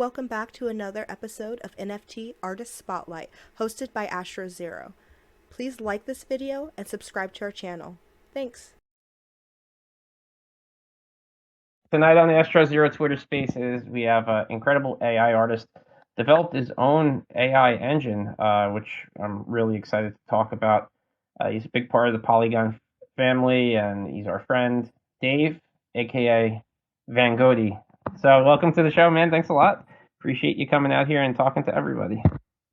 welcome back to another episode of NFT Artist Spotlight, hosted by AstroZero. Please like this video and subscribe to our channel. Thanks. Tonight on the AstroZero Twitter Spaces, we have an incredible AI artist developed his own AI engine, which I'm really excited to talk about. He's a big part of the Polygon family, and he's our friend, Dave, aka Van Goatee. So welcome to the show, man. Thanks a lot. Appreciate you coming out here and talking to everybody.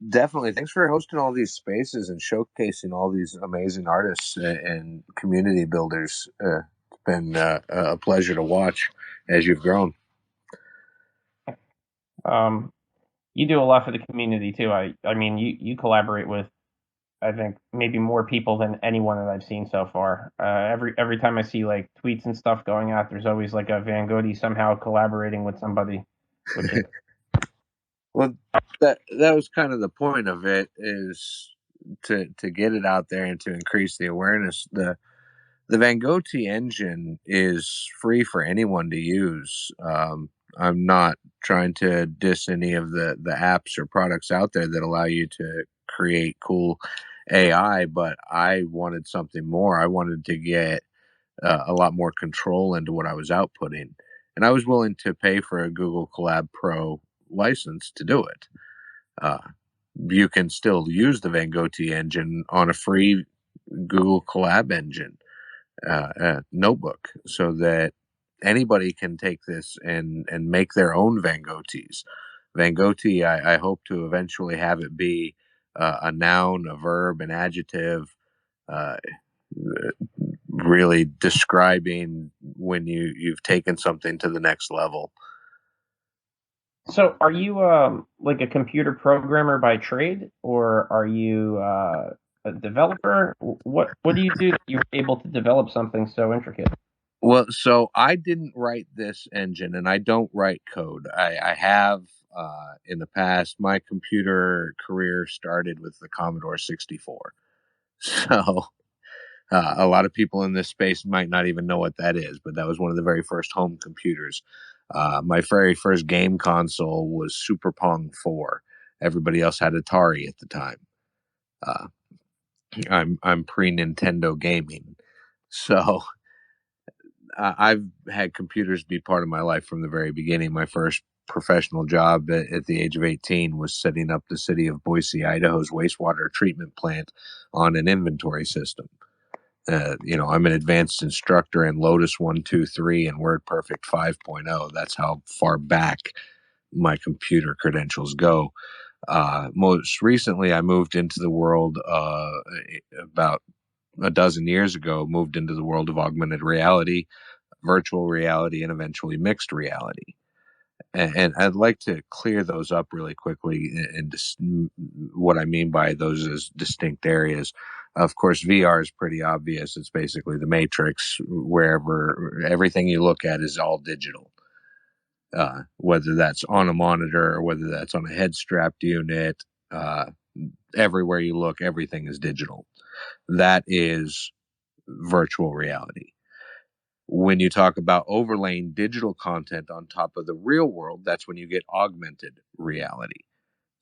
Definitely. Thanks for hosting all these spaces and showcasing all these amazing artists and community builders. It's been a pleasure to watch as you've grown. You do a lot for the community too. I mean, you collaborate with, I think, maybe more people than anyone that I've seen so far. Every time I see like tweets and stuff going out, there's always like a Van Goatee somehow collaborating with somebody, which is Well, that was kind of the point of it, is to get it out there and to increase the awareness. The Van Goatee engine is free for anyone to use. I'm not trying to diss any of the apps or products out there that allow you to create cool AI, but I wanted something more. I wanted to get a lot more control into what I was outputting, and I was willing to pay for a Google Collab Pro license to do it. You can still use the Van Goatee engine on a free Google Collab engine notebook, so that anybody can take this and make their own Van Goatees. Van Goatee, I hope to eventually have it be a noun, a verb, an adjective, really describing when you've taken something to the next level. So, are you like a computer programmer by trade, or are you a developer? What do you do that you're able to develop something so intricate? Well, so I didn't write this engine, and I don't write code. I have in the past. My computer career started with the Commodore 64. So a lot of people in this space might not even know what that is, but that was one of the very first home computers. My very first game console was Super Pong 4. Everybody else had Atari at the time. I'm pre-Nintendo gaming, so I've had computers be part of my life from the very beginning. My first professional job at the age of 18 was setting up the city of Boise, Idaho's wastewater treatment plant on an inventory system. I'm an advanced instructor in Lotus 123 and WordPerfect 5.0. That's how far back my computer credentials go. Most recently, I moved into the world about a dozen years ago, moved into the world of augmented reality, virtual reality, and eventually mixed reality. And I'd like to clear those up really quickly. And what I mean by those is distinct areas. Of course, VR is pretty obvious. It's basically the Matrix. Wherever everything you look at is all digital, whether that's on a monitor or whether that's on a head-strapped unit. Everywhere you look, everything is digital. That is virtual reality. When you talk about overlaying digital content on top of the real world, that's when you get augmented reality.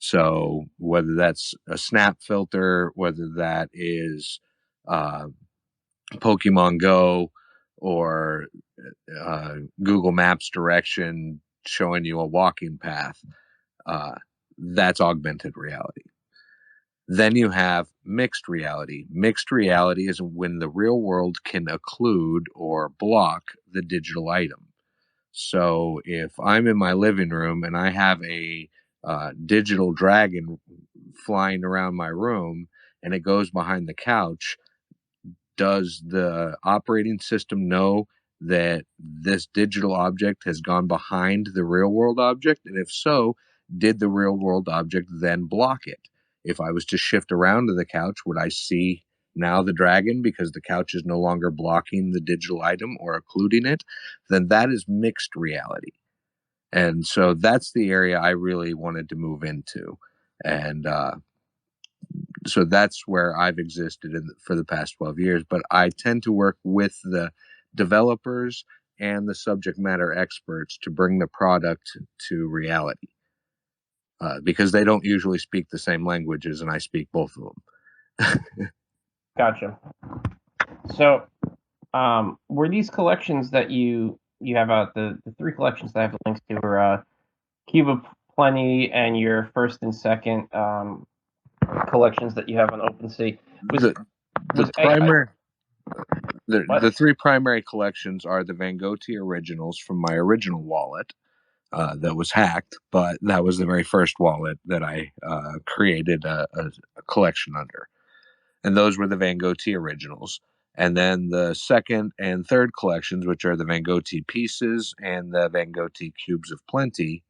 So whether that's a snap filter, whether that is Pokemon Go, or Google Maps direction showing you a walking path, that's augmented reality. Then you have mixed reality. Mixed reality is when the real world can occlude or block the digital item. So if I'm in my living room and I have a digital dragon flying around my room and it goes behind the couch, does the operating system know that this digital object has gone behind the real world object? And if so, did the real world object then block it? If I was to shift around to the couch, would I see now the dragon because the couch is no longer blocking the digital item or occluding it? Then that is mixed reality. And so that's the area I really wanted to move into. And so that's where I've existed for the past 12 years. But I tend to work with the developers and the subject matter experts to bring the product to reality. because they don't usually speak the same languages, and I speak both of them. Gotcha. So, were these collections that you have the three collections that I have the links to were Cube of Plenty and your first and second collections that you have on OpenSea? The primary the three primary collections are the Van Goatee originals from my original wallet that was hacked, but that was the very first wallet that I created a collection under, and those were the Van Goatee originals. And then the second and third collections, which are the Van Goatee pieces and the Van Goatee cubes of plenty,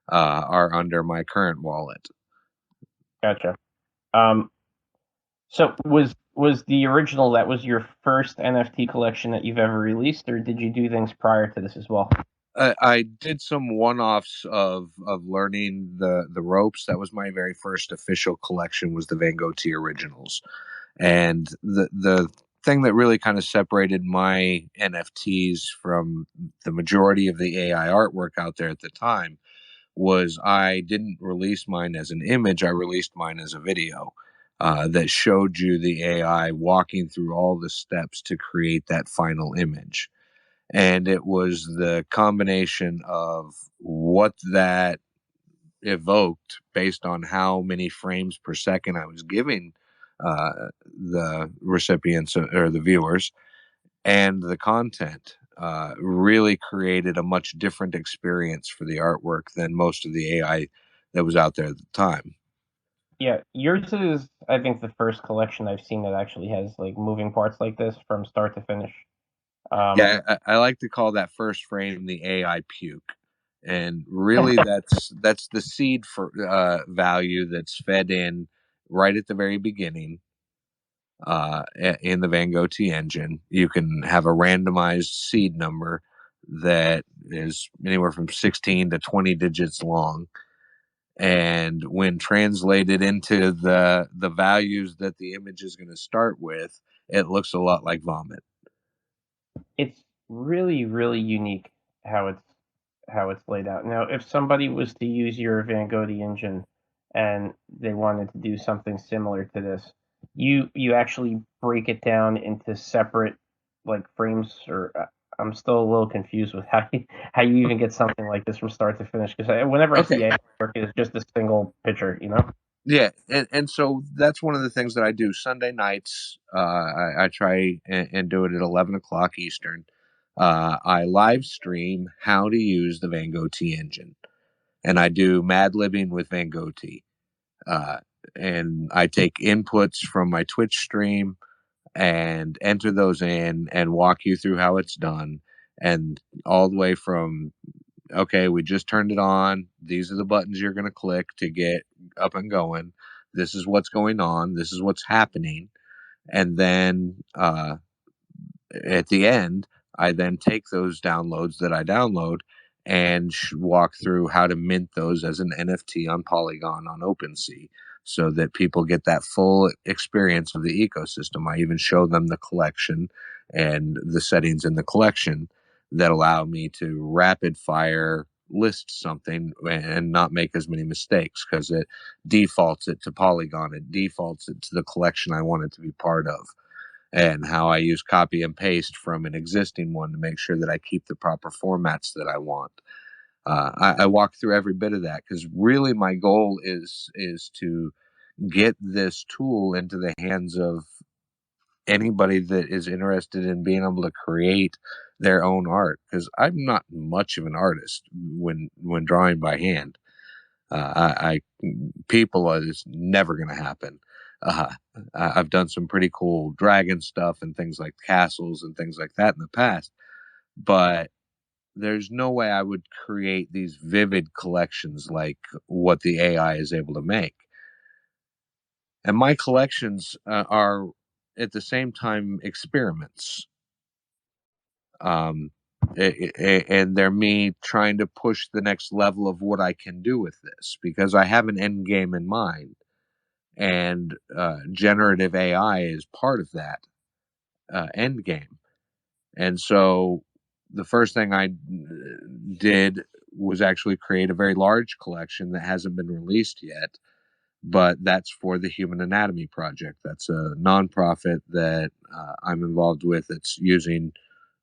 are under my current wallet. Gotcha. So was the original, that was your first NFT collection that you've ever released, or did you do things prior to this as well? I did some one-offs of learning the ropes. That was my very first official collection, was the Van Goatee originals. And the thing that really kind of separated my NFTs from the majority of the AI artwork out there at the time was I didn't release mine as an image. I released mine as a video that showed you the AI walking through all the steps to create that final image. And it was the combination of what that evoked based on how many frames per second I was giving the recipients or the viewers, and the content really created a much different experience for the artwork than most of the AI that was out there at the time. Yeah, yours is, I think, the first collection I've seen that actually has like moving parts like this from start to finish. Yeah, I like to call that first frame the AI puke, and really that's the seed for value that's fed in right at the very beginning in the Van Goatee engine. You can have a randomized seed number that is anywhere from 16 to 20 digits long, and when translated into the values that the image is going to start with, it looks a lot like vomit. It's really, really unique how it's laid out. Now, if somebody was to use your Van Goghty engine and they wanted to do something similar to this, you actually break it down into separate like frames, or I'm still a little confused with how you even get something like this from start to finish, because whenever I see AI work, it's just a single picture, you know? Yeah, and so that's one of the things that I do Sunday nights. I try and do it at 11 o'clock Eastern. I live stream how to use the Van Goatee engine, and I do Mad Libbing with Van Goatee. And I take inputs from my Twitch stream and enter those in and walk you through how it's done, and all the way from, okay, we just turned it on. These are the buttons you're going to click to get up and going. This is what's going on. This is what's happening. And then at the end, I then take those downloads that I download and walk through how to mint those as an NFT on Polygon on OpenSea, so that people get that full experience of the ecosystem. I even show them the collection and the settings in the collection that allow me to rapid fire list something and not make as many mistakes, because it defaults it to Polygon, it defaults it to the collection I want it to be part of, and how I use copy and paste from an existing one to make sure that I keep the proper formats that I want. I walk through every bit of that because really my goal is to get this tool into the hands of anybody that is interested in being able to create their own art, because I'm not much of an artist when drawing by hand. I people is never going to happen. Uh, I've done some pretty cool dragon stuff and things like castles and things like that in the past, but there's no way I would create these vivid collections like what the AI is able to make. And my collections are at the same time experiments. Um, and they're me trying to push the next level of what I can do with this, because I have an end game in mind, and generative AI is part of that end game. And so the first thing I did was actually create a very large collection that hasn't been released yet, but that's for the Human Anatomy Project. That's a nonprofit that I'm involved with. It's using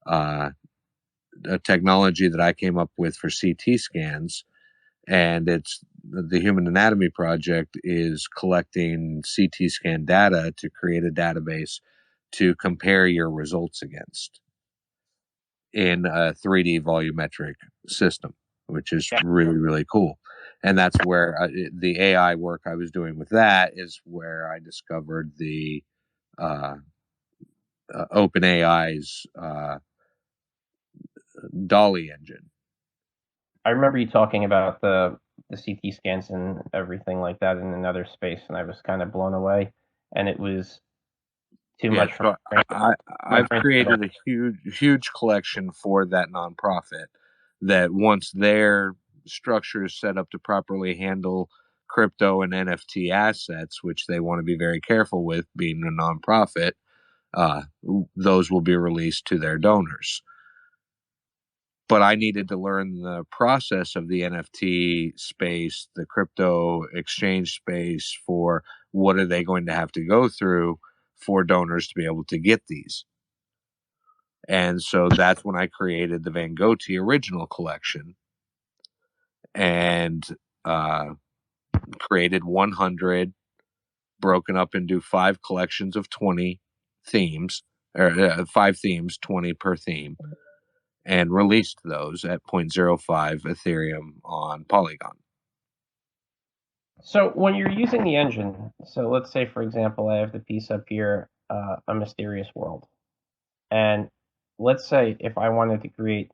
a technology that I came up with for CT scans, and it's the Human Anatomy Project is collecting CT scan data to create a database to compare your results against in a 3D volumetric system, which is really, really cool. And that's where the AI work I was doing with that is where I discovered the uh, OpenAI's Dolly engine. I remember you talking about the CT scans and everything like that in another space, and I was kind of blown away. And it was too Yeah, much for so my brain. I've created a huge collection for that nonprofit that once their structure is set up to properly handle crypto and NFT assets, which they want to be very careful with being a nonprofit, those will be released to their donors. But I needed to learn the process of the NFT space, the crypto exchange space, for what are they going to have to go through for donors to be able to get these. And so that's when I created the Van Goatee original collection and created 100 broken up into 5 collections of 20 themes, or 5 themes, 20 per theme, and released those at 0.05 Ethereum on Polygon. So when you're using the engine, so let's say, for example, I have the piece up here, A Mysterious World. And let's say if I wanted to create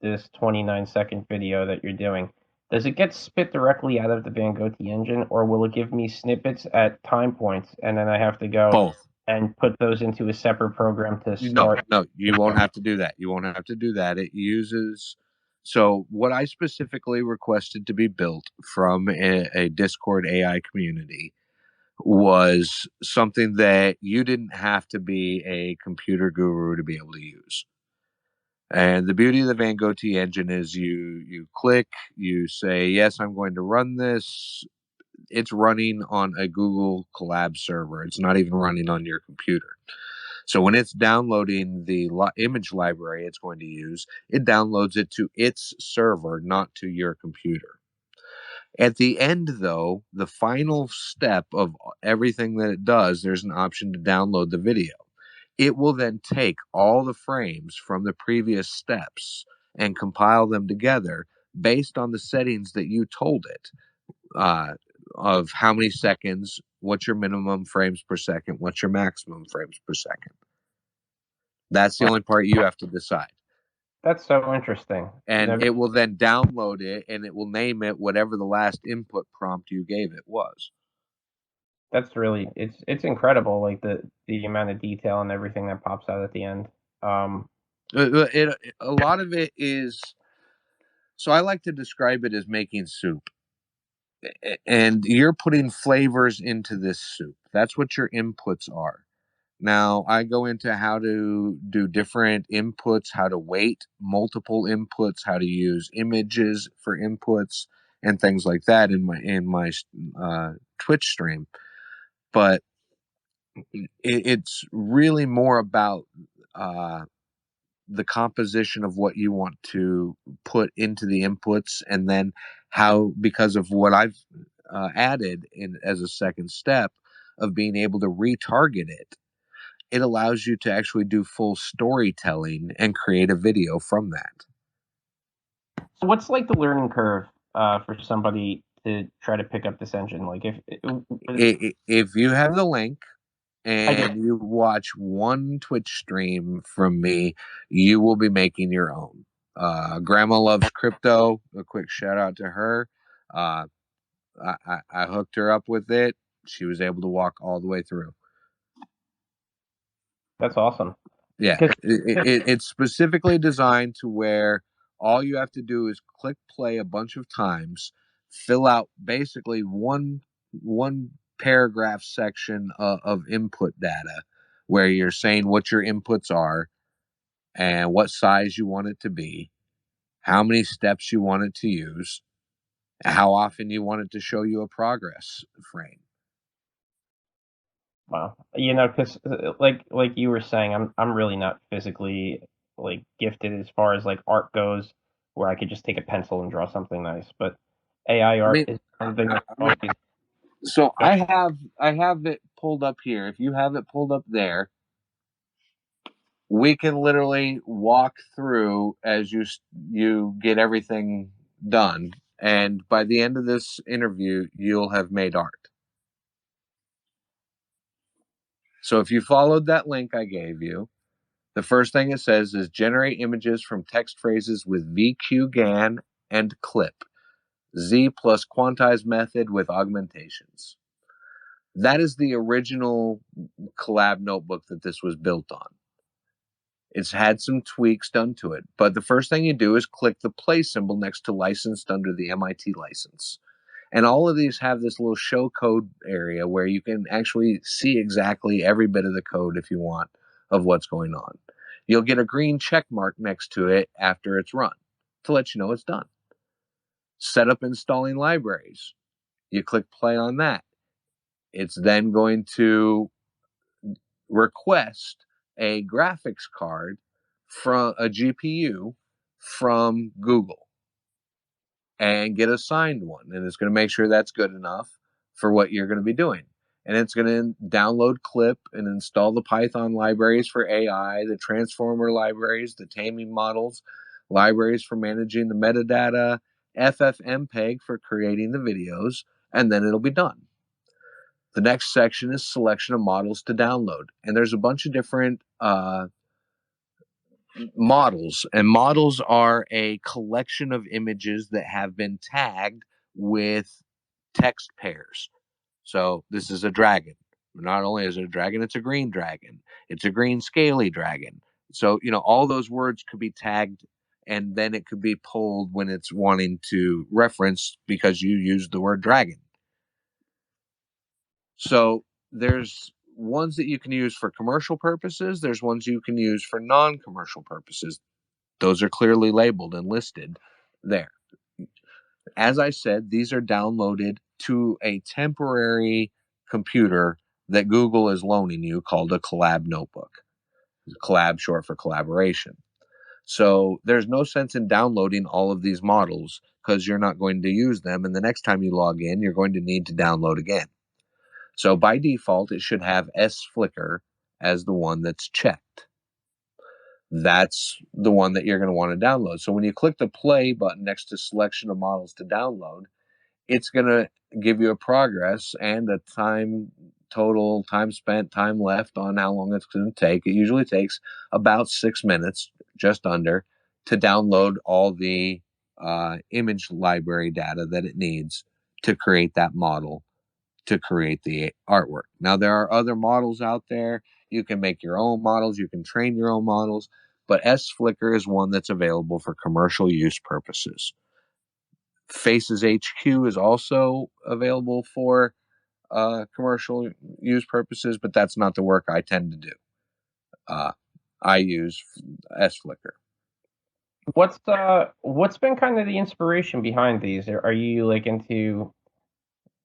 this 29-second video that you're doing, does it get spit directly out of the Van Goatee engine, or will it give me snippets at time points, and then I have to go Both. and put those into a separate program to No, start? no, you won't have to do that. You won't have to do that. It uses. So, what I specifically requested to be built from a Discord AI community was something that you didn't have to be a computer guru to be able to use. And the beauty of the Van Goatee engine is you click, you say, yes, I'm going to run this. It's running on a Google Colab server. It's not even running on your computer. So when it's downloading the image library it's going to use, it downloads it to its server, not to your computer. At the end, though, the final step of everything that it does, there's an option to download the video. It will then take all the frames from the previous steps and compile them together based on the settings that you told it, of how many seconds, what's your minimum frames per second, what's your maximum frames per second. That's the only part you have to decide. That's so interesting. And it will then download it, and it will name it whatever the last input prompt you gave it was. That's really it's incredible, like the amount of detail and everything that pops out at the end. A lot of it is, so I like to describe it as making soup. And you're putting flavors into this soup. That's what your inputs are. Now, I go into how to do different inputs, how to weight multiple inputs, how to use images for inputs, and things like that in my Twitch stream. But it's really more about the composition of what you want to put into the inputs, and then how, because of what I've added in as a second step of being able to retarget it, it allows you to actually do full storytelling and create a video from that. So what's like the learning curve for somebody to try to pick up this engine? Like If you have the link and you watch one Twitch stream from me, you will be making your own. Grandma Loves Crypto, a quick shout out to her. I hooked her up with it. She was able to walk all the way through. That's awesome. Yeah, it's specifically designed to where all you have to do is click play a bunch of times, fill out basically one paragraph section of input data, where you're saying what your inputs are and what size you want it to be, how many steps you want it to use, how often you want it to show you a progress frame. Wow. Because like you were saying, I'm really not physically like gifted as far as like art goes, where I could just take a pencil and draw something nice. But AI I art mean, is something that's always so I have it pulled up here. If you have it pulled up there, we can literally walk through as you get everything done, and by the end of this interview, you'll have made art. So if you followed that link I gave you, the first thing it says is generate images from text phrases with VQGAN and clip. Z plus quantize method with augmentations. That is the original collab notebook that this was built on. It's had some tweaks done to it, but the first thing you do is click the play symbol next to licensed under the MIT license. And all of these have this little show code area where you can actually see exactly every bit of the code if you want of what's going on. You'll get a green check mark next to it after it's run to let you know it's done. Set up installing libraries. You click play on that. It's then going to request a graphics card from a GPU from Google and get assigned one. And it's going to make sure that's good enough for what you're going to be doing. And it's going to download clip and install the Python libraries for AI, the transformer libraries, the taming models, libraries for managing the metadata, FFmpeg for creating the videos, and then it'll be done. The next section is selection of models to download. And there's a bunch of different models, and models are a collection of images that have been tagged with text pairs. So this is a dragon. Not only is it a dragon, it's a green dragon. It's a green scaly dragon. So, all those words could be tagged, and then it could be pulled when it's wanting to reference because you used the word dragon. So there's ones that you can use for commercial purposes. There's ones you can use for non-commercial purposes. Those are clearly labeled and listed there. As I said, these are downloaded to a temporary computer that Google is loaning you called a collab notebook. Collab short for collaboration. So there's no sense in downloading all of these models because you're not going to use them. And the next time you log in, you're going to need to download again. So by default, it should have S-Flickr as the one that's checked. That's the one that you're going to want to download. So when you click the play button next to selection of models to download, it's going to give you a progress and a total time spent, time left on how long it's going to take. It usually takes about 6 minutes, just under, to download all the image library data that it needs to create that model, to create the artwork. Now, there are other models out there. You can make your own models. You can train your own models. But S-Flickr is one that's available for commercial use purposes. Faces HQ is also available for commercial use purposes, but that's not the work I tend to do. I use S-Flickr. What's been kind of the inspiration behind these? Are you like into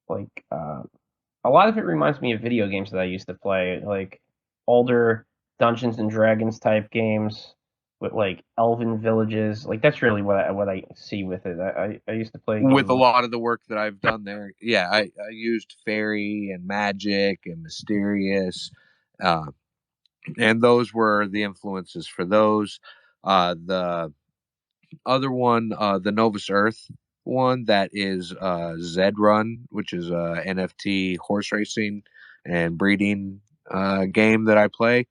like a lot of it reminds me of video games that I used to play, like older Dungeons and Dragons type games with like elven villages. Like that's really what I see with it. I used to play With games. a lot of the work that I've done there, yeah, I used fairy and magic and mysterious, and those were the influences for those. The other one, the Novus Earth one, that is Zed Run, which is a NFT horse racing and breeding game that I play.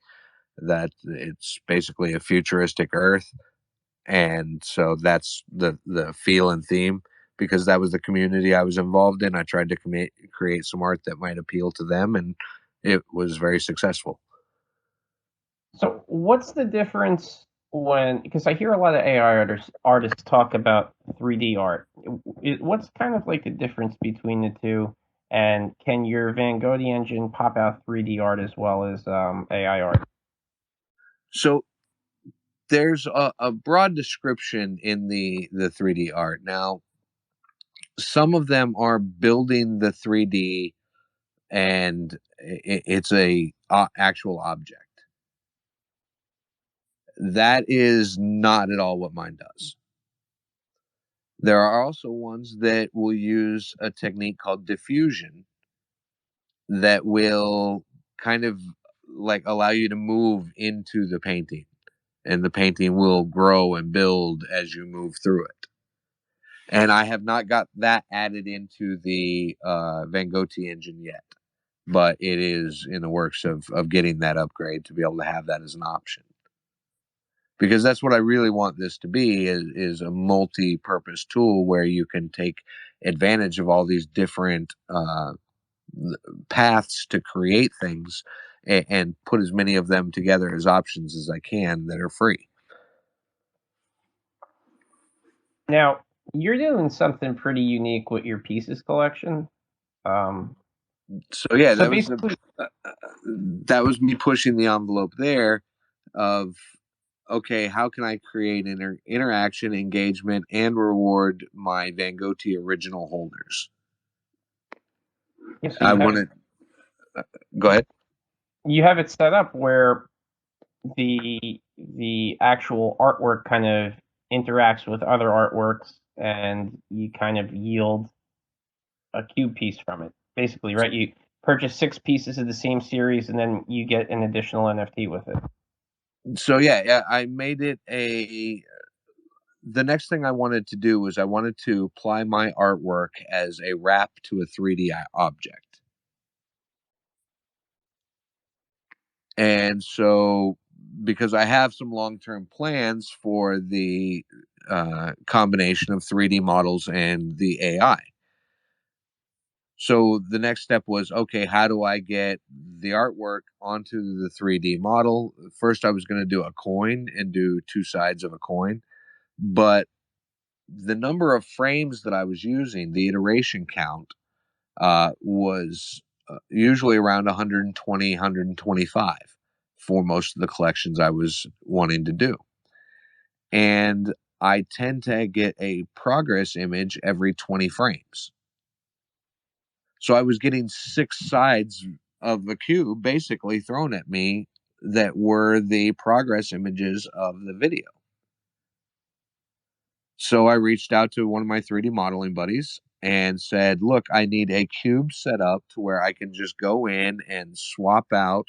That it's basically a futuristic Earth, and so that's the feel and theme, because that was the community I was involved in. I tried to create some art that might appeal to them, and it was very successful. So what's the difference when, because I hear a lot of AI artists talk about 3D art. What's kind of like the difference between the two? And can your Van Gogh engine pop out 3D art as well as AI art? So there's a broad description in the 3D art. Now, some of them are building the 3D, and it's a actual object. That is not at all what mine does. There are also ones that will use a technique called diffusion that will kind of like allow you to move into the painting, and the painting will grow and build as you move through it. And I have not got that added into the Van Goatee engine yet, but it is in the works of getting that upgrade to be able to have that as an option. Because that's what I really want this to be, is a multi-purpose tool where you can take advantage of all these different paths to create things, and put as many of them together as options as I can that are free. Now, you're doing something pretty unique with your pieces collection. So yeah, So that was me pushing the envelope there of, okay, how can I create interaction, engagement, and reward my Van Goatee original holders? yes, I want to go ahead. You have it set up where the actual artwork kind of interacts with other artworks, and you kind of yield a cube piece from it, basically, right? You purchase 6 pieces of the same series, and then you get an additional NFT with it. So yeah, I made it the next thing I wanted to do was I wanted to apply my artwork as a wrap to a 3D object. And so, because I have some long-term plans for the combination of 3D models and the AI. So the next step was, okay, how do I get the artwork onto the 3D model? First, I was going to do a coin and do 2 sides of a coin. But the number of frames that I was using, the iteration count, was usually around 120, 125 for most of the collections I was wanting to do. And I tend to get a progress image every 20 frames. So I was getting 6 sides of the cube basically thrown at me that were the progress images of the video. So I reached out to one of my 3D modeling buddies and said, look, I need a cube set up to where I can just go in and swap out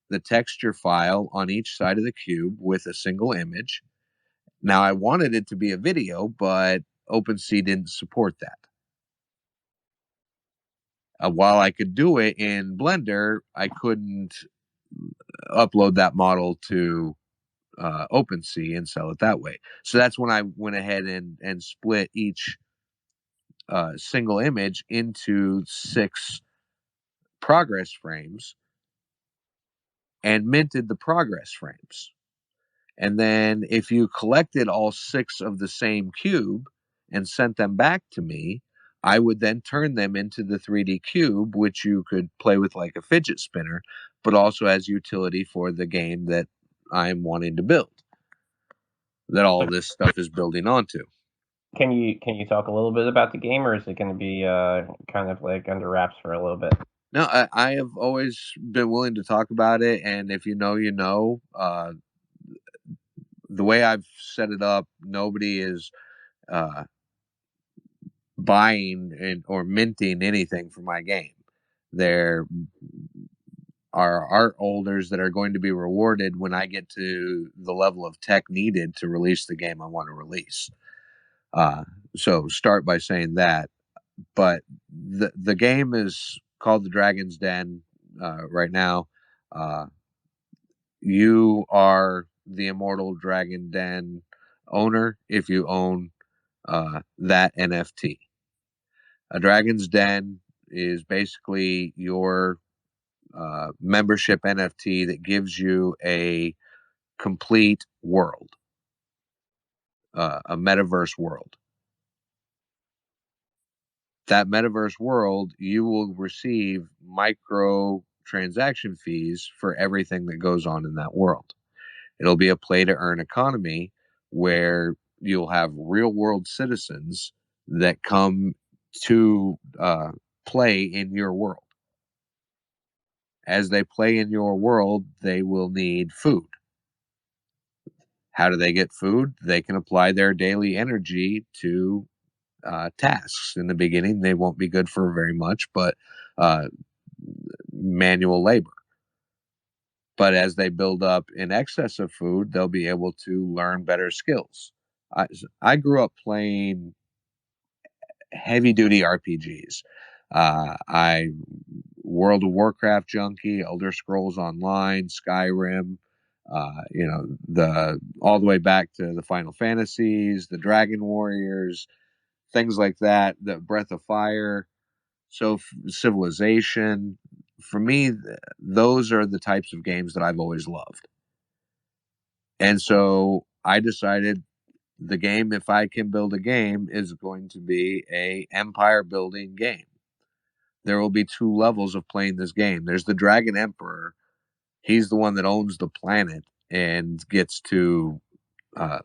the texture file on each side of the cube with a single image. Now, I wanted it to be a video, but OpenSea didn't support that. While I could do it in Blender, I couldn't upload that model to OpenSea and sell it that way. So that's when I went ahead and split each single image into 6 progress frames and minted the progress frames. And then if you collected all 6 of the same cube and sent them back to me, I would then turn them into the 3D cube, which you could play with like a fidget spinner, but also has utility for the game that I'm wanting to build, that all this stuff is building onto. Can you talk a little bit about the game, or is it going to be kind of like under wraps for a little bit? No, I have always been willing to talk about it, and if you know, you know. The way I've set it up, nobody is buying or minting anything for my game. There are art holders that are going to be rewarded when I get to the level of tech needed to release the game I want to release. So start by saying that. But the game is called The Dragon's Den right now. You are the Immortal Dragon Den owner if you own that NFT. A Dragon's Den is basically your membership NFT that gives you a complete world, a metaverse world. That metaverse world, you will receive micro transaction fees for everything that goes on in that world. It'll be a play-to-earn economy where you'll have real-world citizens that come to play in your world. As they play in your world, they will need food. How do they get food? They can apply their daily energy to tasks. In the beginning, they won't be good for very much, but manual labor. But as they build up in excess of food, they'll be able to learn better skills. I grew up playing heavy duty RPGs. I World of Warcraft junkie, Elder Scrolls Online, Skyrim, the all the way back to the Final Fantasies, the Dragon Warriors, things like that, the Breath of Fire, so Civilization. For me, those are the types of games that I've always loved. And so I decided the game, if I can build a game, is going to be a empire building game. There will be 2 levels of playing this game. There's the Dragon Emperor. He's the one that owns the planet and gets to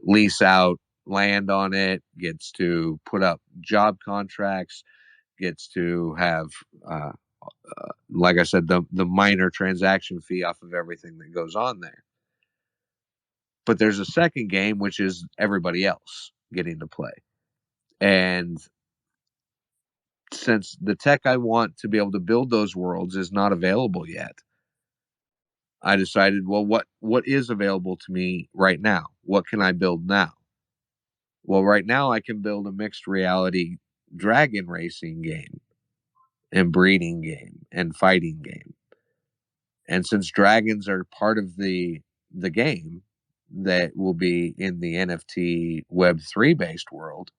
lease out land on it, gets to put up job contracts, gets to have, like I said, the minor transaction fee off of everything that goes on there. But there's a second game, which is everybody else getting to play. And since the tech I want to be able to build those worlds is not available yet, I decided, well, what is available to me right now? What can I build now? Well, right now I can build a mixed reality dragon racing game and breeding game and fighting game. And since dragons are part of the game that will be in the NFT Web3 based world,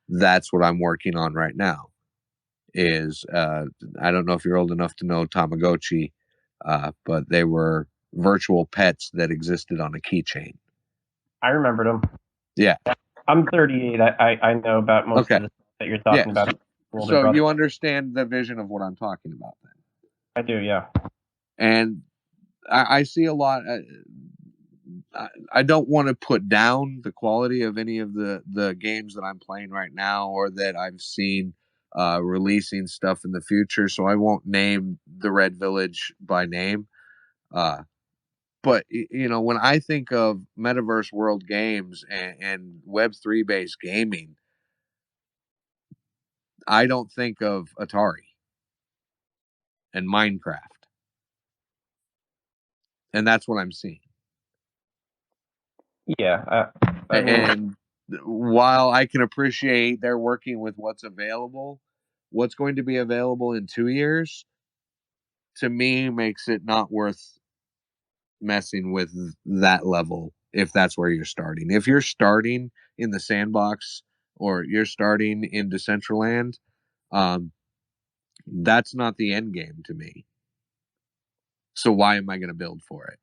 that's what I'm working on right now. Is I don't know if you're old enough to know Tamagotchi, but they were virtual pets that existed on a keychain. I remembered them. Yeah. I'm 38. I know about most of the stuff that you're talking about. So you understand the vision of what I'm talking about then? I do, yeah. And I see a lot. I don't want to put down the quality of any of the games that I'm playing right now or that I've seen releasing stuff in the future. So I won't name the Red Village by name. But when I think of metaverse world games and Web3 based gaming, I don't think of Atari and Minecraft. And that's what I'm seeing. Yeah. And while I can appreciate they're working with what's available, what's going to be available in 2 years, to me, makes it not worth messing with that level if that's where you're starting. If you're starting in the sandbox or you're starting in Decentraland, that's not the end game to me. So why am I going to build for it?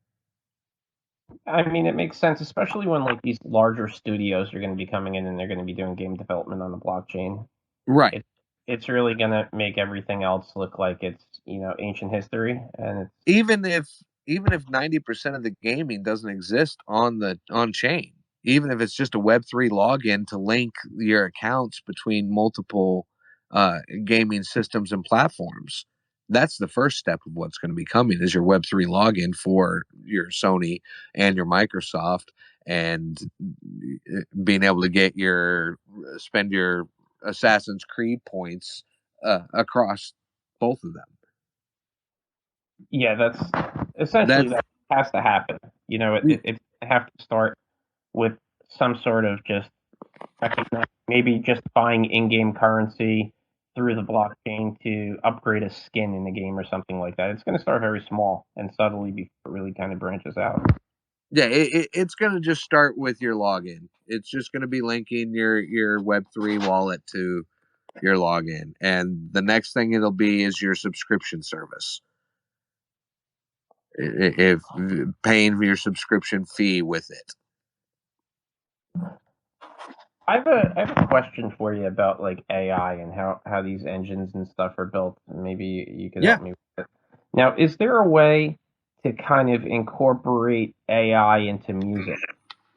I mean, it makes sense, especially when like these larger studios are going to be coming in and they're going to be doing game development on the blockchain. Right. It's really going to make everything else look like it's ancient history, and it's even if 90% of the gaming doesn't exist on chain, even if it's just a Web3 login to link your accounts between multiple gaming systems and platforms. That's the first step of what's going to be coming is your Web3 login for your Sony and your Microsoft, and being able to spend your Assassin's Creed points across both of them. Yeah, that's essentially that has to happen. It have to start with some sort of just maybe just buying in-game currency through the blockchain to upgrade a skin in the game or something like that. It's going to start very small and subtly before it really kind of branches out. Yeah, it's going to just start with your login. It's just going to be linking your Web3 wallet to your login. And the next thing it'll be is your subscription service. If paying for your subscription fee with it. I have a question for you about like AI and how these engines and stuff are built. Maybe you could help me with it. Now, is there a way to kind of incorporate AI into music?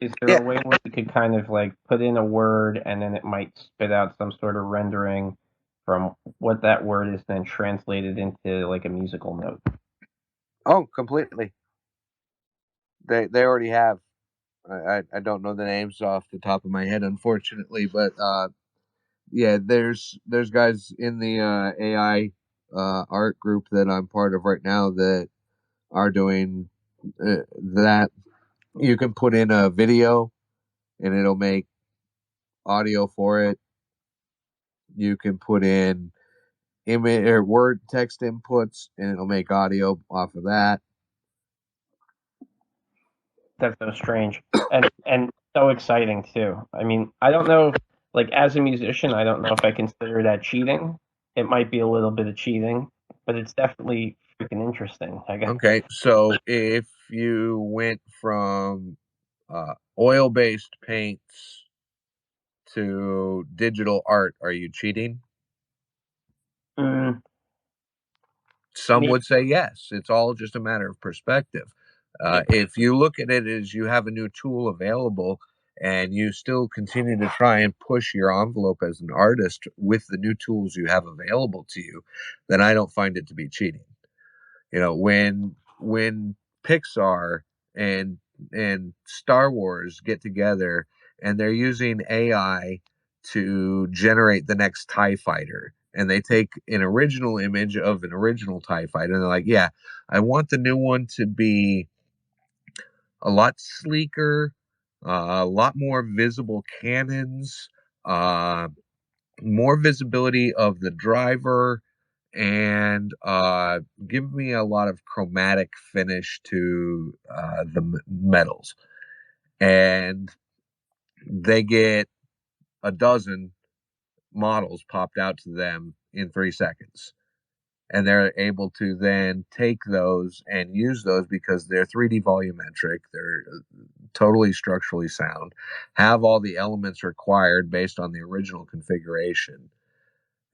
Is there a way where you could kind of like put in a word and then it might spit out some sort of rendering from what that word is, then translated into like a musical note? Oh, completely. They already have. I don't know the names off the top of my head, unfortunately, but yeah, there's guys in the AI art group that I'm part of right now that are doing that. You can put in a video and it'll make audio for it. You can put in image or word text inputs and it'll make audio off of that. That's so strange and so exciting too. I mean, I don't know if, like as a musician, I don't know if I consider that cheating. It might be a little bit of cheating, but it's definitely freaking interesting, I guess. Okay, so if you went from oil-based paints to digital art, are you cheating? Mm, Some maybe. would say yes. It's all just a matter of perspective. If you look at it as you have a new tool available and you still continue to try and push your envelope as an artist with the new tools you have available to you, then I don't find it to be cheating. You know, when Pixar and Star Wars get together and they're using AI to generate the next TIE fighter, and they take an original image of an original TIE fighter, and they're like, yeah, I want the new one to be a lot sleeker, a lot more visible cannons, uh, more visibility of the driver, and give me a lot of chromatic finish to the metals. And they get a dozen models popped out to them in 3 seconds. And they're able to then take those and use those because they're 3D volumetric, they're totally structurally sound, have all the elements required based on the original configuration,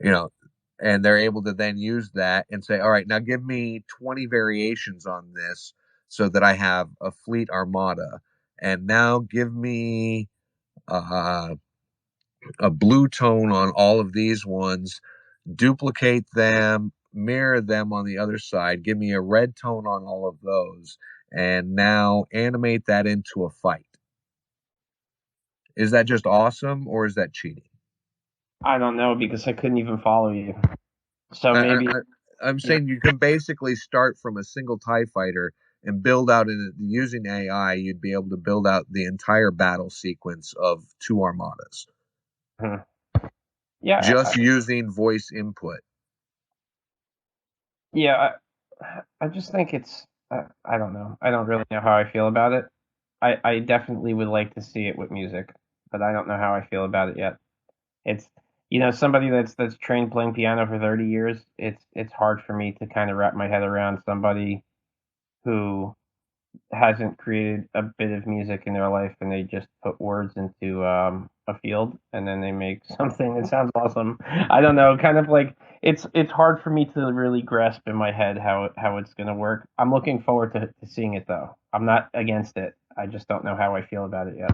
you know, and they're able to then use that and say, all right, now give me 20 variations on this so that I have a fleet armada. And now give me uh, a blue tone on all of these ones, duplicate them, mirror them on the other side, give me a red tone on all of those, and now animate that into a fight. Is that just awesome or is that cheating? I don't know because I couldn't even follow you. So I, maybe. I'm saying you can basically start from a single TIE fighter and build out using AI, you'd be able to build out the entire battle sequence of 2 armadas. Hmm. Yeah, Just using voice input. yeah. I just think it's. I don't know. I don't really know how I feel about it. I definitely would like to see it with music, but I don't know how I feel about it yet. It's somebody that's trained playing piano for 30 years. It's hard for me to kind of wrap my head around somebody who hasn't created a bit of music in their life and they just put words into a field and then they make something that sounds awesome. I don't know, kind of like it's hard for me to really grasp in my head how it's gonna work. I'm looking forward to seeing it though. I'm not against it. I just don't know how I feel about it yet.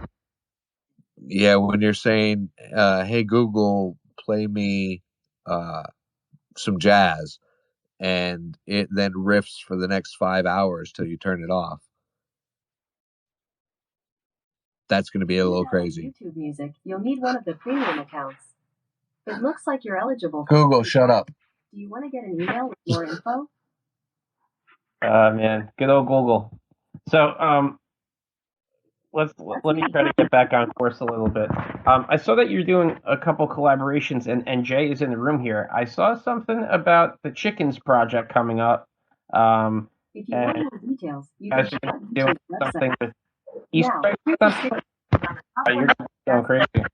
Yeah, when you're saying, hey, Google, play me uh, some jazz, and it then riffs for the next 5 hours till you turn it off. That's going to be a little crazy. YouTube Music, you'll need one of the premium accounts. It looks like you're eligible for Google, shut up. Do you want to get an email with more info? Man, good old Google. So let me try to get back on course a little bit. I saw that you're doing a couple collaborations, and Jay is in the room here. I saw something about the chickens project coming up. If you want more details, you guys can are check doing YouTube's something website. with Easter Now, eggs or here's the something? stick. You're going crazy.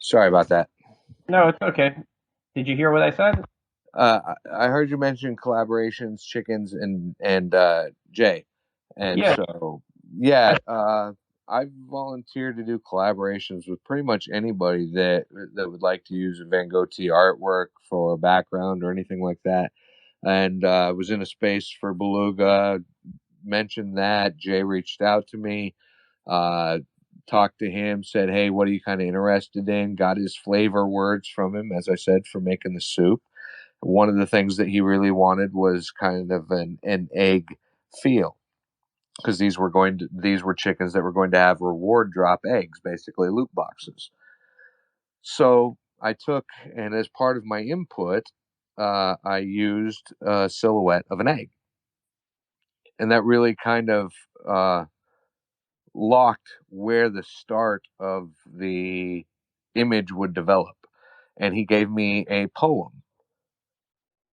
Sorry about that. No, it's okay. Did you hear what I said? I heard you mention collaborations, chickens, and Jay, and Yeah. so yeah, I've volunteered to do collaborations with pretty much anybody that would like to use a Van Goatee artwork for a background or anything like that. and was in a space for Beluga. Mentioned that Jay reached out to me, talked to him, said, "Hey, what are you kind of interested in?" Got his flavor words from him, as I said, for making the soup. One of the things that he really wanted was kind of an egg feel, because these were chickens that were going to have reward drop eggs, basically loot boxes. So I took, and as part of my input, I used a silhouette of an egg, and that really kind of locked where the start of the image would develop. And he gave me a poem,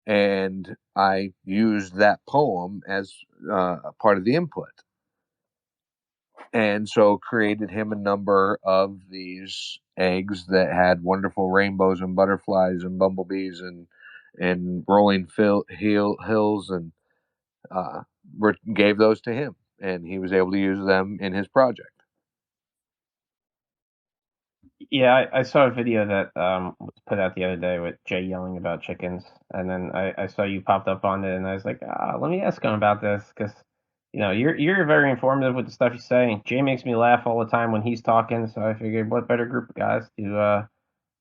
and I used that poem as a part of the input. And so created him a number of these eggs that had wonderful rainbows and butterflies and bumblebees and rolling hills, and uh, gave those to him, and he was able to use them in his project. Yeah, I saw a video that was put out the other day with Jay yelling about chickens, and then I saw you popped up on it, and I was like, let me ask him about this because you're very informative with the stuff you say. Jay makes me laugh all the time when he's talking, so I figured what better group of guys to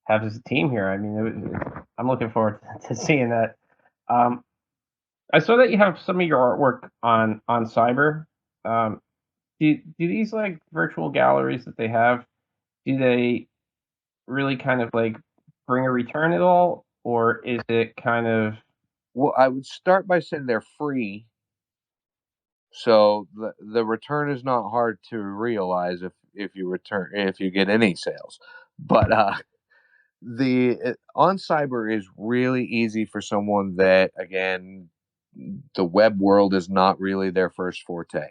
have as a team here. I mean, I'm looking forward to seeing that. Um, I saw that you have some of your artwork on Cyber. Um, do these like virtual galleries that they have? Do they really kind of like bring a return at all, or is it kind of Well, I would start by saying they're free, so the return is not hard to realize if you get any sales. But the on Cyber is really easy for someone that, again, the web world is not really their first forte.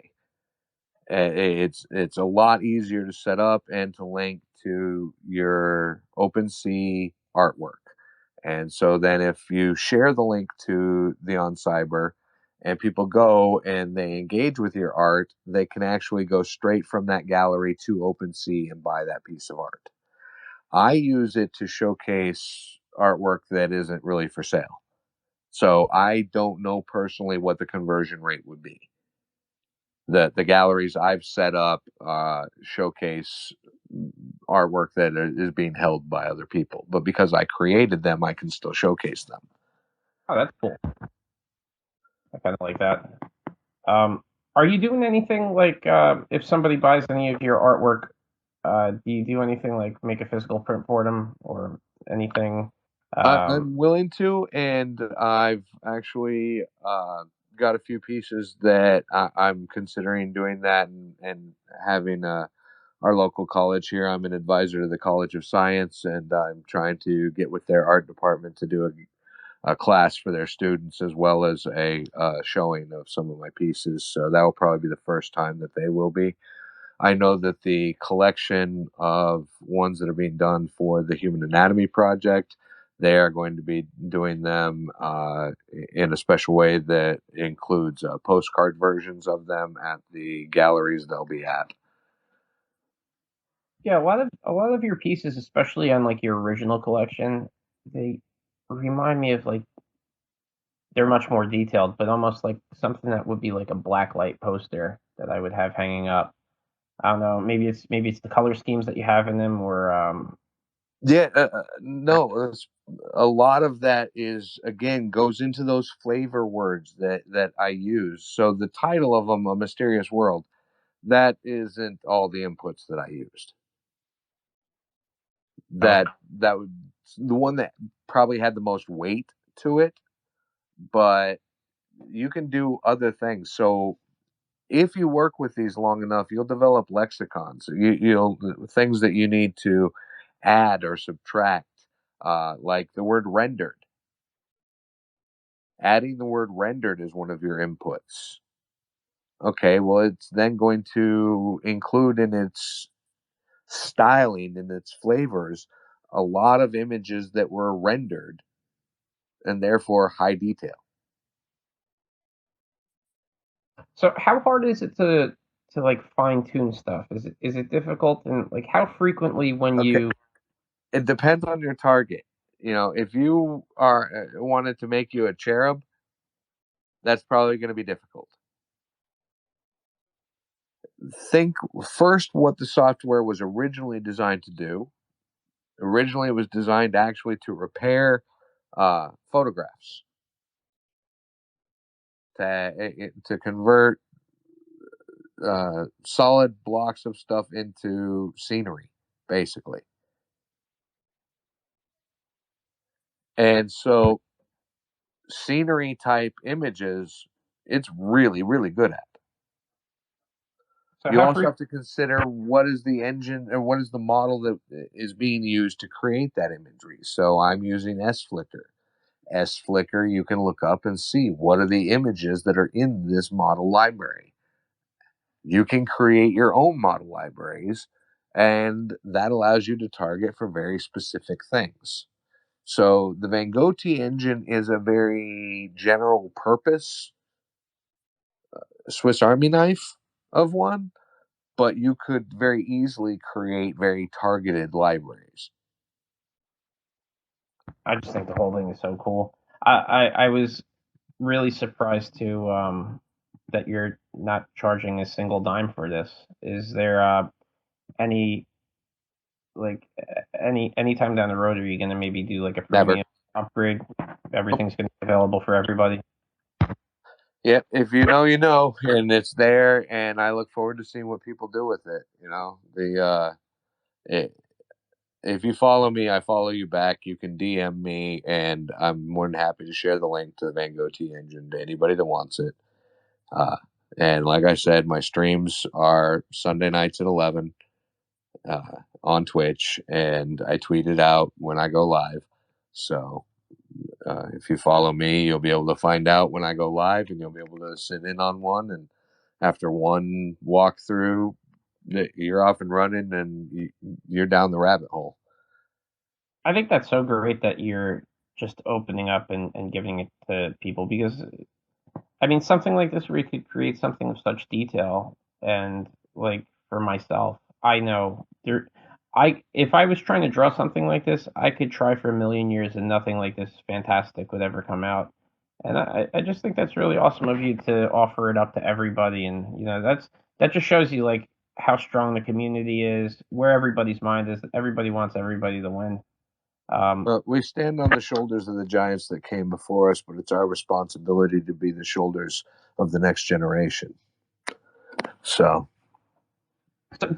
It's a lot easier to set up and to link to your OpenSea artwork. And so then if you share the link to the On Cyber and people go and they engage with your art, they can actually go straight from that gallery to OpenSea and buy that piece of art. I use it to showcase artwork that isn't really for sale. So I don't know personally what the conversion rate would be. The galleries I've set up showcase artwork that is being held by other people, but because I created them, I can still showcase them. oh, that's cool. I kind of like that. Are you doing anything like if somebody buys any of your artwork, do you do anything like make a physical print for them or anything? I'm willing to, and I've actually got a few pieces that I'm considering doing that, and having our local college here. I'm an advisor to the College of Science, and I'm trying to get with their art department to do a class for their students, as well as a showing of some of my pieces. So that will probably be the first time that they will be. I know that the collection of ones that are being done for the Human Anatomy Project, they are going to be doing them in a special way that includes postcard versions of them at the galleries they'll be at. Yeah, a lot of your pieces, especially on like your original collection, they remind me of like they're much more detailed, but almost like something that would be like a blacklight poster that I would have hanging up. I don't know. Maybe it's the color schemes that you have in them, or Yeah, no, a lot of that is, again, goes into those flavor words that I use. So the title of them, A Mysterious World, that isn't all the inputs that I used. okay. That would the one that probably had the most weight to it, but you can do other things. So if you work with these long enough, you'll develop lexicons. You'll things that you need to add or subtract, like the word rendered. Adding the word rendered is one of your inputs. Okay, well, it's then going to include in its styling and its flavors a lot of images that were rendered and therefore high detail. So how hard is it to like fine tune stuff? Is it difficult, and like how frequently when Okay, you it depends on your target. If you are wanted to make you a cherub, that's probably going to be difficult. Think first what the software was originally designed to do. Originally, it was designed actually to repair photographs, to convert solid blocks of stuff into scenery, basically. And so scenery type images, it's really, really good at. So You also have to consider what is the engine or what is the model that is being used to create that imagery. So I'm using SFlicker. SFlicker, you can look up and see what are the images that are in this model library. You can create your own model libraries, and that allows you to target for very specific things. So the Goatee engine is a very general purpose Swiss Army knife of one, but you could very easily create very targeted libraries. I just think the whole thing is so cool. I was really surprised to that you're not charging a single dime for this. Is there any any time down the road are you going to maybe do like a Never. premium upgrade? Everything's going to be available for everybody. Yep, if you know, you know, and it's there, and I look forward to seeing what people do with it. You know, if you follow me, I follow you back. You can DM me, and I'm more than happy to share the link to the Goatee engine to anybody that wants it. And like I said, my streams are Sunday nights at 11 on Twitch, and I tweet it out when I go live. So if you follow me, you'll be able to find out when I go live, and you'll be able to sit in on one. And after one walkthrough, you're off and running, and you're down the rabbit hole. I think that's so great that you're just opening up and giving it to people, because I mean, something like this where you could create something of such detail, and like for myself, I know if I was trying to draw something like this, I could try for a million years and nothing like this fantastic would ever come out. And I just think that's really awesome of you to offer it up to everybody. And, that just shows you like how strong the community is, where everybody's mind is. Everybody wants everybody to win. But we stand on the shoulders of the giants that came before us, but it's our responsibility to be the shoulders of the next generation. So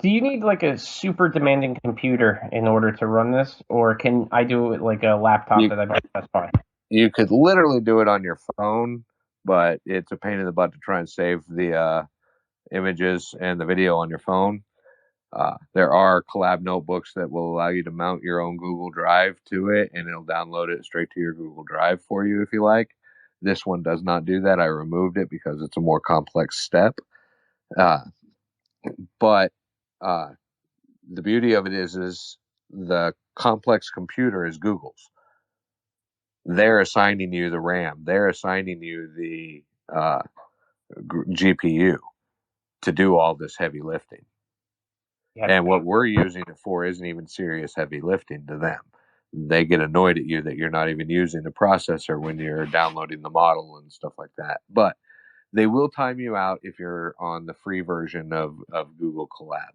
do you need like a super demanding computer in order to run this, or can I do it like a laptop that I bought at Best Buy? You could literally do it on your phone, but it's a pain in the butt to try and save the images and the video on your phone. There are collab notebooks that will allow you to mount your own Google Drive to it, and it'll download it straight to your Google Drive for you if you like. This one does not do that. I removed it because it's a more complex step. But the beauty of it is the complex computer is Google's. They're assigning you the RAM. They're assigning you the GPU to do all this heavy lifting. And what we're using it for isn't even serious heavy lifting to them. They get annoyed at you that you're not even using the processor when you're downloading the model and stuff like that. But they will time you out if you're on the free version of Google Collab.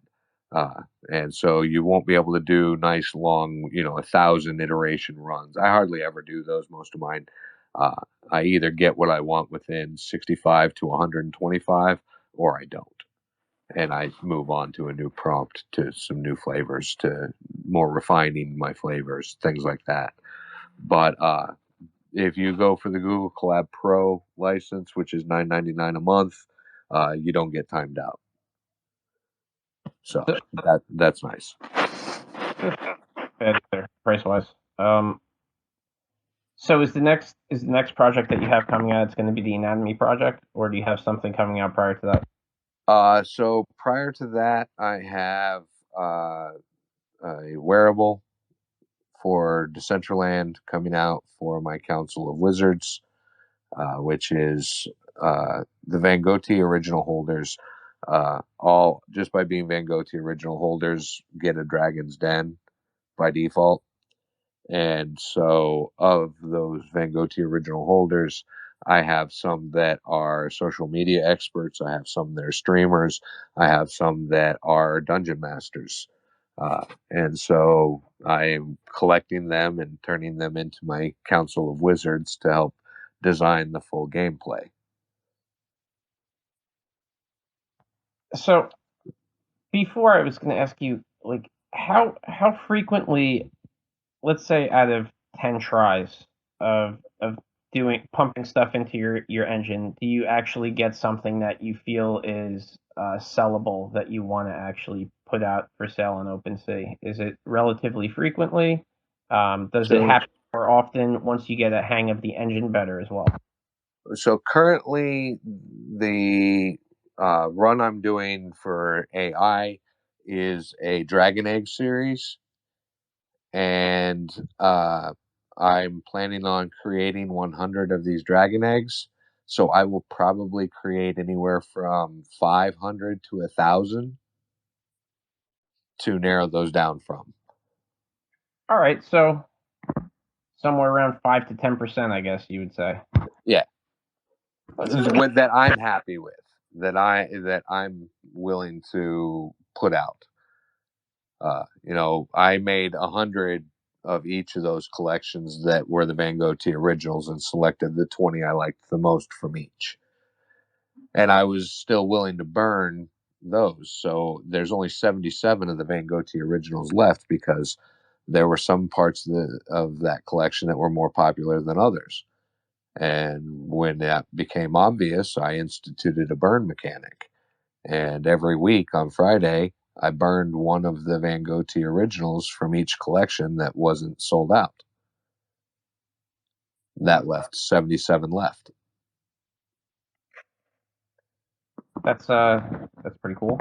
And so you won't be able to do nice long, 1,000 iteration runs. I hardly ever do those. Most of mine, I either get what I want within 65 to 125, or I don't. And I move on to a new prompt, to some new flavors, to more refining my flavors, things like that. But if you go for the Google Collab Pro license, which is $9.99 a month, you don't get timed out. So that's nice. Price wise. So is the next project that you have coming out? It's going to be the Anatomy project, or do you have something coming out prior to that? So prior to that, I have a wearable for Decentraland coming out for my Council of Wizards, which is the Goatee original holders. All just by being Goatee original holders get a Dragon's Den by default. And so of those Goatee original holders, I have some that are social media experts. I have some that are streamers. I have some that are dungeon masters. And so I am collecting them and turning them into my council of wizards to help design the full gameplay. So before I was going to ask you, like, how frequently, let's say out of 10 tries of doing pumping stuff into your engine, do you actually get something that you feel is sellable that you want to actually put out for sale on OpenSea? Is it relatively frequently? Does it So, happen more often once you get a hang of the engine better as well? so currently, the run I'm doing for AI is a Dragon Egg series, and I'm planning on creating 100 of these Dragon Eggs. So I will probably create anywhere from 500 to 1,000 to narrow those down from. All right, so somewhere around 5 to 10%, I guess you would say. Yeah, that I'm happy with, that I'm willing to put out. I made 100 of each of those collections that were the Van Goatee originals and selected the 20 I liked the most from each. And I was still willing to burn those. So there's only 77 of the Van Goatee originals left because there were some parts of that collection that were more popular than others. And when that became obvious, I instituted a burn mechanic. And every week on Friday, I burned one of the Van Goatee originals from each collection that wasn't sold out. That left 77 left. That's pretty cool.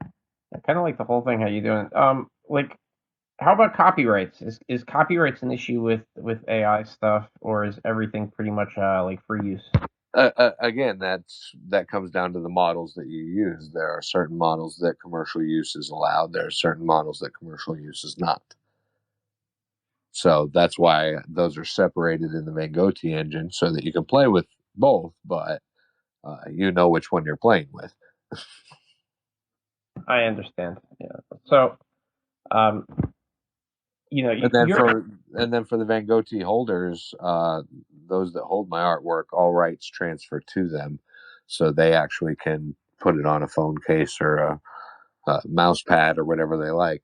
I kind of like the whole thing. How you doing? Like, how about copyrights? Is copyrights an issue with AI stuff, or is everything pretty much like free use? Again, that comes down to the models that you use. There are certain models that commercial use is allowed. There are certain models that commercial use is not. So that's why those are separated in the Van Goatee engine so that you can play with both, but you know which one you're playing with. I understand. Yeah. So, um, And then you're for the Van Goatee holders, those that hold my artwork, all rights transfer to them, so they actually can put it on a phone case or a mouse pad or whatever they like.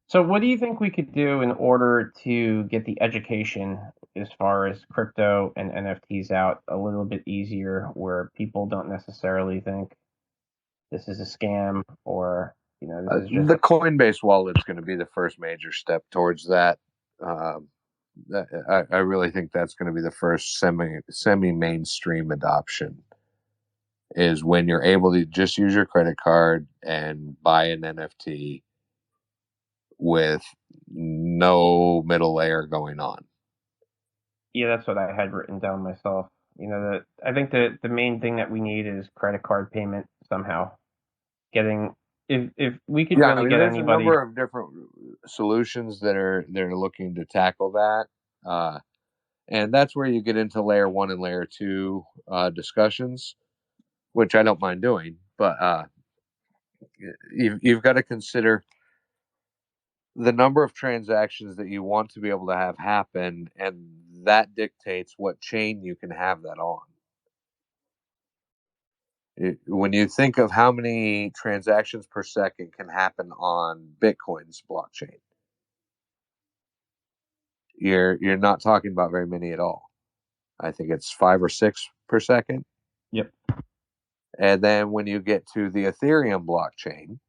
So, what do you think we could do in order to get the education as far as crypto and NFTs out a little bit easier, where people don't necessarily think this is a scam or this is just The Coinbase wallet's going to be the first major step towards that. Um, I really think that's going to be the first semi mainstream adoption. Is when you're able to just use your credit card and buy an NFT with no middle layer going on. Yeah, that's what I had written down myself. I think the main thing that we need is credit card payment somehow. Getting if we could Yeah, I really mean, get there's a anybody. number of different solutions that are they're looking to tackle that, and that's where you get into layer one and layer two discussions, which I don't mind doing. But you've got to consider the number of transactions that you want to be able to have happen, and that dictates what chain you can have that on. When you think of how many transactions per second can happen on Bitcoin's blockchain, you're not talking about very many at all. I think it's 5 or 6 per second. Yep. And then when you get to the Ethereum blockchain,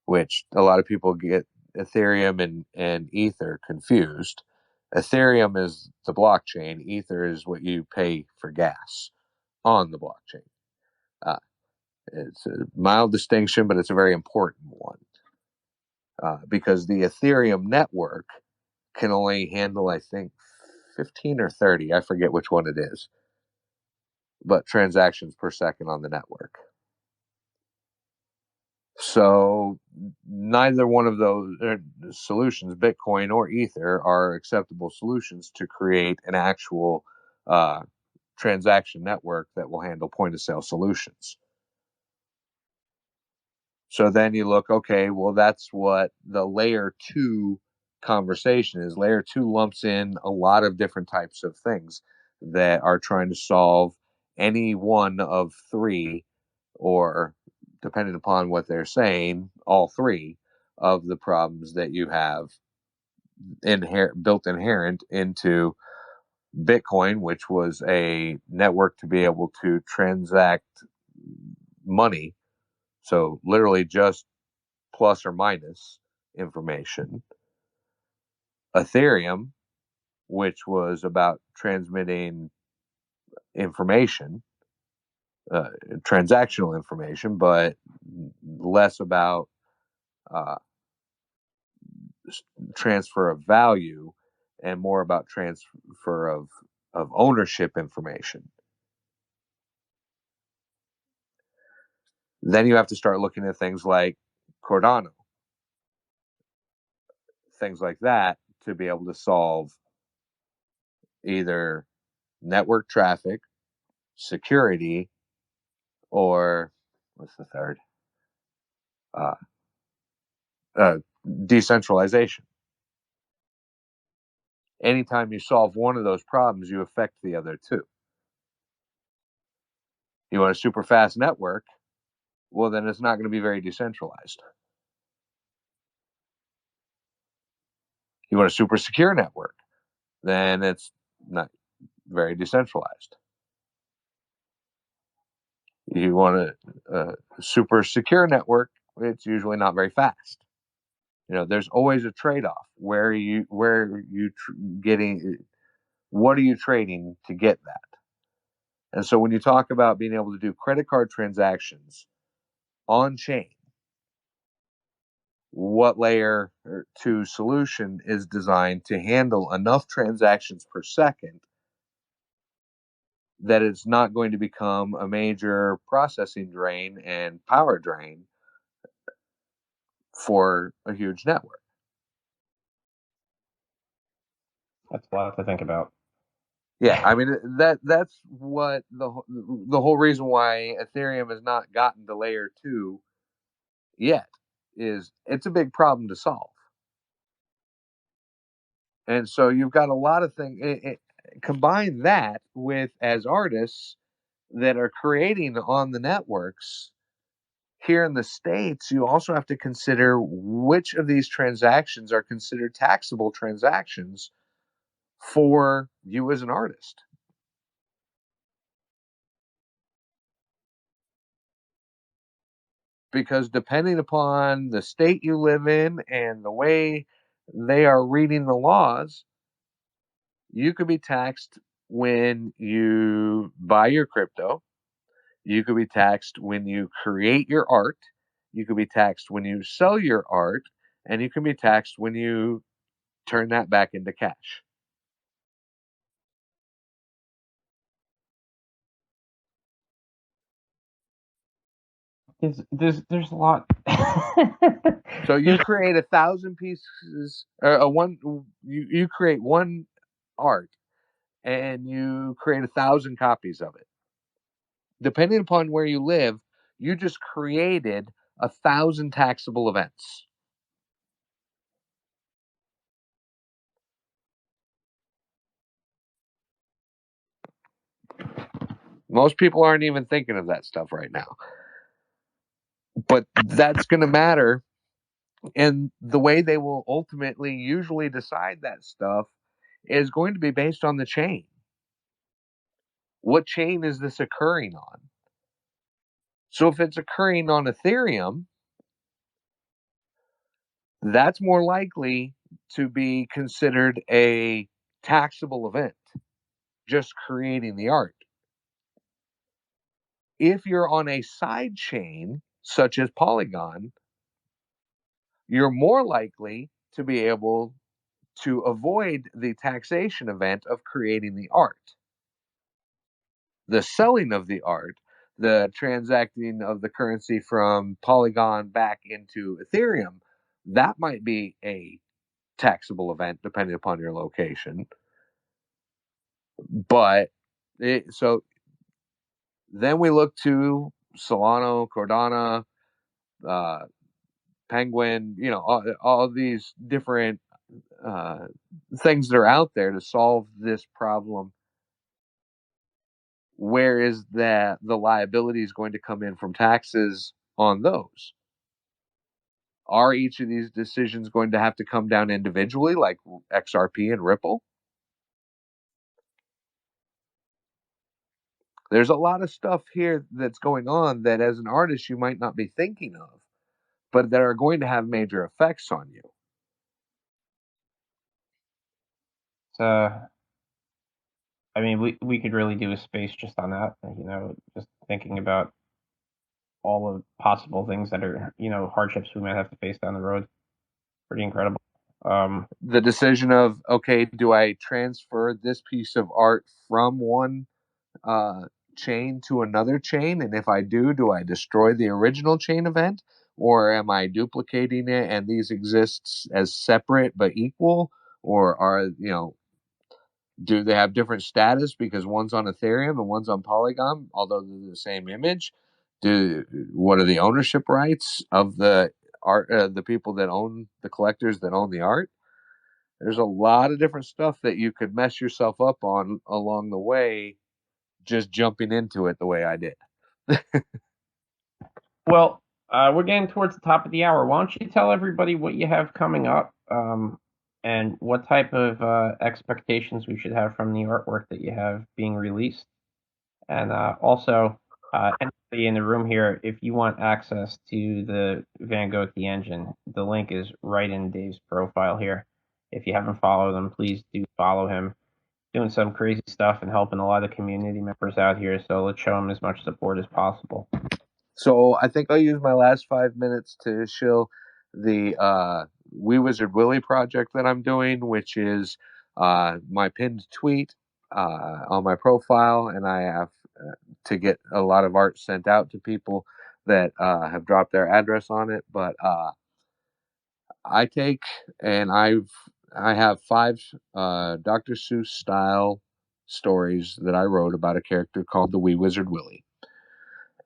which a lot of people get Ethereum and Ether confused. Ethereum is the blockchain. Ether is what you pay for gas on the blockchain. It's a mild distinction, but it's a very important one because the Ethereum network can only handle, I think, 15 or 30. I forget which one it is, but transactions per second on the network. So neither one of those solutions, Bitcoin or Ether, are acceptable solutions to create an actual transaction network that will handle point of sale solutions. So then you look, okay, well, that's what the layer 2 conversation is. Layer 2 lumps in a lot of different types of things that are trying to solve any one of 3, or depending upon what they're saying, all 3 of the problems that you have built inherent into Bitcoin, which was a network to be able to transact money. So literally just plus or minus information. Ethereum, which was about transmitting information, transactional information, but less about uh, transfer of value and more about transfer of ownership information. Then you have to start looking at things like Cardano, things like that, to be able to solve either network traffic, security, or what's the third? Uh, decentralization. Anytime you solve one of those problems, you affect the other 2. You want a super fast network? Well, then it's not going to be very decentralized. You want a super secure network? Then it's not very decentralized. You want a super secure network? It's usually not very fast. There's always a trade-off. Where are you getting? What are you trading to get that? And so when you talk about being able to do credit card transactions on chain, what layer 2 solution is designed to handle enough transactions per second that it's not going to become a major processing drain and power drain for a huge network? That's a lot to think about. Yeah, I mean that's what the whole reason why Ethereum has not gotten to layer 2 yet is it's a big problem to solve. And so you've got a lot of things. Combine that with, as artists that are creating on the networks here in the States, you also have to consider which of these transactions are considered taxable transactions for you as an artist. Because depending upon the state you live in and the way they are reading the laws, you could be taxed when you buy your crypto. You could be taxed when you create your art. You could be taxed when you sell your art. And you can be taxed when you turn that back into cash. There's a lot. So you create 1,000 pieces, you create one art, and you create 1,000 copies of it. Depending upon where you live, you just created 1,000 taxable events. Most people aren't even thinking of that stuff right now. But that's going to matter. And the way they will ultimately usually decide that stuff is going to be based on the chain. What chain is this occurring on? So if it's occurring on Ethereum, that's more likely to be considered a taxable event, just creating the art. If you're on a side chain, such as Polygon, you're more likely to be able to avoid the taxation event of creating the art. The selling of the art, the transacting of the currency from Polygon back into Ethereum, that might be a taxable event depending upon your location. But so then we look to Solana, Cardano, Penguin, all these different things that are out there to solve this problem. Where is the liability is going to come in from taxes on those? Are each of these decisions going to have to come down individually, like XRP and Ripple? There's a lot of stuff here that's going on that as an artist you might not be thinking of, but that are going to have major effects on you. I mean, we could really do a space just on that, just thinking about all of possible things that are, hardships we might have to face down the road. Pretty incredible. The decision of, okay, do I transfer this piece of art from one chain to another chain? And if I do I destroy the original chain event? Or am I duplicating it and these exist as separate but equal? Or are, do they have different status because one's on Ethereum and one's on Polygon, although they're the same image? What are the ownership rights of the art, the people that own, the collectors that own the art? There's a lot of different stuff that you could mess yourself up on along the way, just jumping into it the way I did. Well, we're getting towards the top of the hour. Why don't you tell everybody what you have coming up, and what type of expectations we should have from the artwork that you have being released? And also, anybody in the room here, if you want access to the Van Goatee engine, the link is right in Dave's profile here. If you haven't followed him, please do follow him. Doing some crazy stuff and helping a lot of community members out here, so let's show him as much support as possible. So I think I'll use my last 5 minutes to show the We Wizard Willie project that I'm doing, which is my pinned tweet on my profile, and I have to get a lot of art sent out to people that have dropped their address on it. But I take and I have 5 Dr. Seuss style stories that I wrote about a character called the Wee Wizard Willie.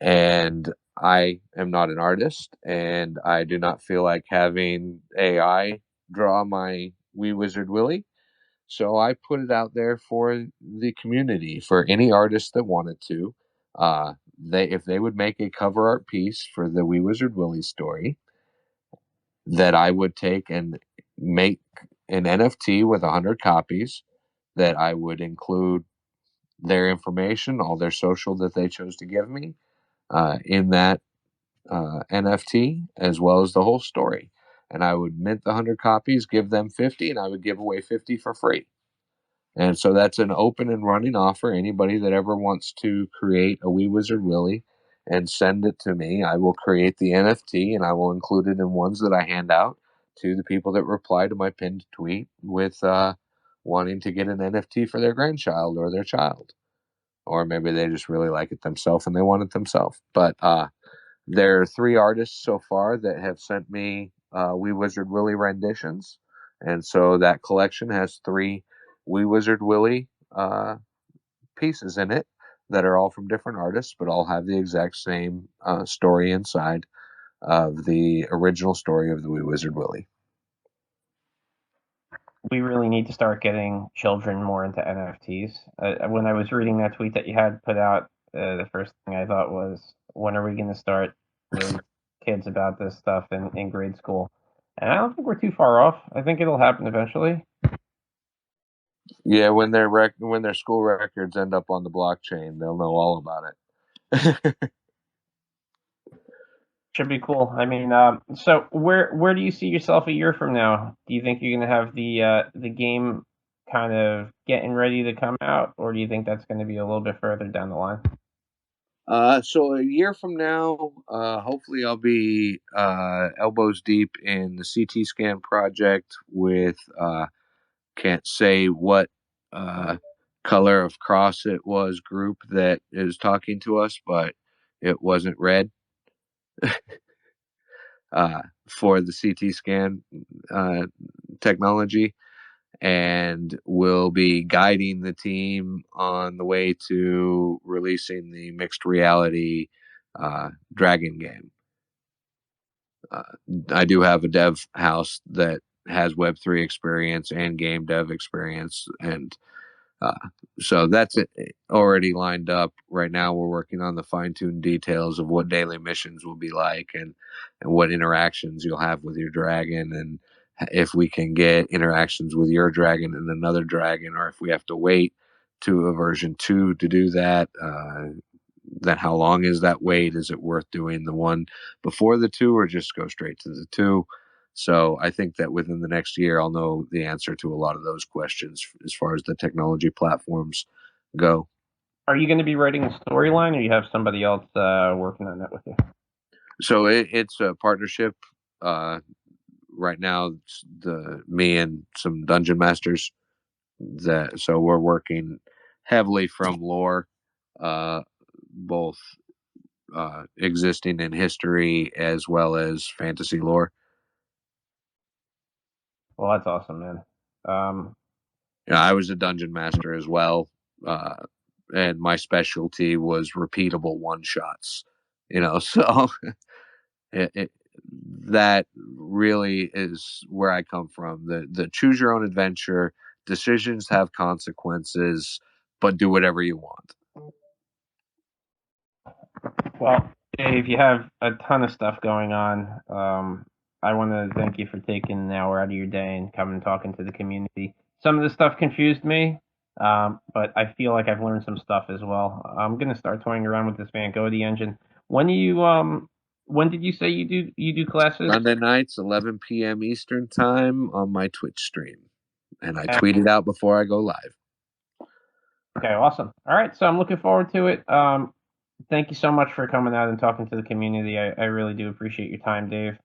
And I am not an artist, and I do not feel like having AI draw my Wee Wizard Willie. So I put it out there for the community, for any artist that wanted to. If they would make a cover art piece for the Wee Wizard Willie story, that I would take and make an NFT with 100 copies, that I would include their information, all their social that they chose to give me, in that NFT, as well as the whole story. And I would mint the 100 copies, give them 50, and I would give away 50 for free. And so that's an open and running offer. Anybody that ever wants to create a Wee Wizard Willie and send it to me, I will create the NFT and I will include it in ones that I hand out to the people that reply to my pinned tweet with wanting to get an NFT for their grandchild or their child. Or maybe they just really like it themselves and they want it themselves. But there are 3 artists so far that have sent me Wee Wizard Willie renditions. And so that collection has 3 Wee Wizard Willie pieces in it that are all from different artists, but all have the exact same story inside of the original story of the Wee Wizard Willie. We really need to start getting children more into NFTs. When I was reading that tweet that you had put out, the first thing I thought was, when are we going to start really kids about this stuff in grade school? And I don't think we're too far off. I think it'll happen eventually. Yeah, when their school records end up on the blockchain, they'll know all about it. Should be cool. I mean, so where do you see yourself a year from now? Do you think you're going to have the game kind of getting ready to come out, or do you think that's going to be a little bit further down the line? So a year from now, hopefully I'll be elbows deep in the CT scan project with can't say what color of cross it was group that is talking to us, but it wasn't red for the CT scan technology, and will be guiding the team on the way to releasing the mixed reality Dragon game. I do have a dev house that has Web3 experience and game dev experience, and so that's it already lined up. Right now, we're working on the fine-tuned details of what daily missions will be like, and what interactions you'll have with your dragon, and if we can get interactions with your dragon and another dragon, or if we have to wait to a version 2 to do that. Then how long is that wait? Is it worth doing the one before the 2, or just go straight to the 2? So I think that within the next year, I'll know the answer to a lot of those questions as far as the technology platforms go. Are you going to be writing a storyline, or you have somebody else working on that with you? So it's a partnership. Right now, it's me and some dungeon masters. So we're working heavily from lore, both existing in history as well as fantasy lore. Well, that's awesome, man. I was a dungeon master as well, and my specialty was repeatable one shots. So that really is where I come from. The choose your own adventure, decisions have consequences, but do whatever you want. Well, Dave, you have a ton of stuff going on. I want to thank you for taking an hour out of your day and coming and talking to the community. Some of the stuff confused me, but I feel like I've learned some stuff as well. I'm gonna start toying around with this Van Goatee engine. When did you say you do classes? Sunday nights, 11 p.m. Eastern time on my Twitch stream, and I tweet it out before I go live. Okay, awesome. All right, so I'm looking forward to it. Thank you so much for coming out and talking to the community. I really do appreciate your time, Dave.